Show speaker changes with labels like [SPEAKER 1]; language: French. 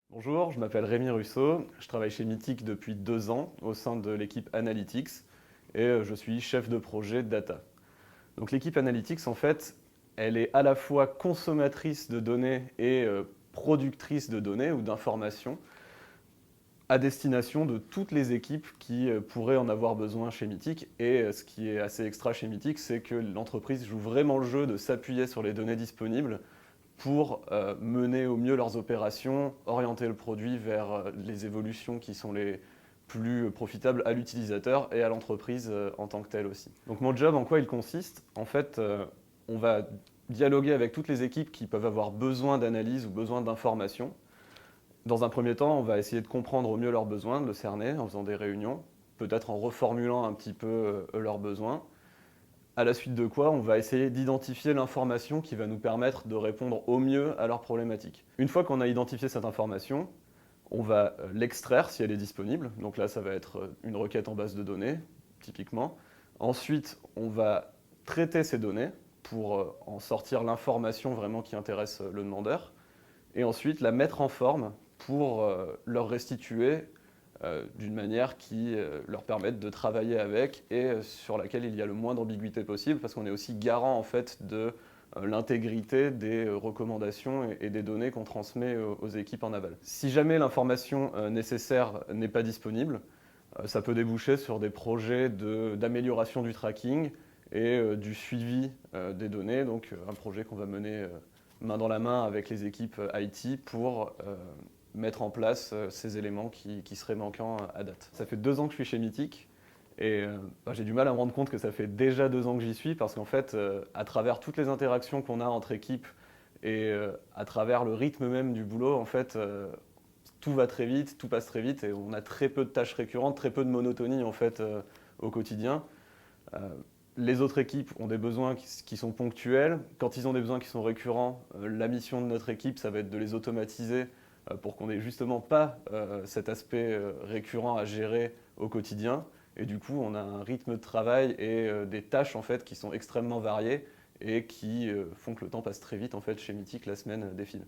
[SPEAKER 1] Bonjour, je m'appelle Rémi Russo, je travaille chez Mythic depuis 2 ans au sein de l'équipe Analytics et je suis chef de projet Data. Donc l'équipe Analytics en fait, elle est à la fois consommatrice de données et productrice de données ou d'informations à destination de toutes les équipes qui pourraient en avoir besoin chez Mythic. Et ce qui est assez extra chez Mythic, c'est que l'entreprise joue vraiment le jeu de s'appuyer sur les données disponibles pour mener au mieux leurs opérations, orienter le produit vers les évolutions qui sont les plus profitables à l'utilisateur et à l'entreprise en tant que telle aussi. Donc mon job, en quoi il consiste? En fait, on va dialoguer avec toutes les équipes qui peuvent avoir besoin d'analyse ou besoin d'informations. Dans un premier temps, on va essayer de comprendre au mieux leurs besoins, de le cerner en faisant des réunions, peut-être en reformulant un petit peu leurs besoins. À la suite de quoi, on va essayer d'identifier l'information qui va nous permettre de répondre au mieux à leurs problématiques. Une fois qu'on a identifié cette information, on va l'extraire si elle est disponible. Donc là, ça va être une requête en base de données, typiquement. Ensuite, on va traiter ces données pour en sortir l'information vraiment qui intéresse le demandeur. Et ensuite, la mettre en forme pour leur restituer d'une manière qui leur permette de travailler avec et sur laquelle il y a le moins d'ambiguïté possible parce qu'on est aussi garant en fait de l'intégrité des recommandations et des données qu'on transmet aux équipes en aval. Si jamais l'information nécessaire n'est pas disponible, ça peut déboucher sur des projets d'amélioration du tracking et du suivi des données, donc un projet qu'on va mener main dans la main avec les équipes IT pour mettre en place ces éléments qui seraient manquants à date. Ça fait 2 ans que je suis chez Mythic et j'ai du mal à me rendre compte que ça fait déjà 2 ans que j'y suis parce qu'en fait, à travers toutes les interactions qu'on a entre équipes et à travers le rythme même du boulot, en fait, tout va très vite, tout passe très vite et on a très peu de tâches récurrentes, très peu de monotonie en fait au quotidien. Euh, les autres équipes ont des besoins qui sont ponctuels. Quand ils ont des besoins qui sont récurrents, la mission de notre équipe, ça va être de les automatiser pour qu'on n'ait justement pas cet aspect récurrent à gérer au quotidien. Et du coup, on a un rythme de travail et des tâches en fait qui sont extrêmement variées et qui font que le temps passe très vite en fait chez Mythic, la semaine défile.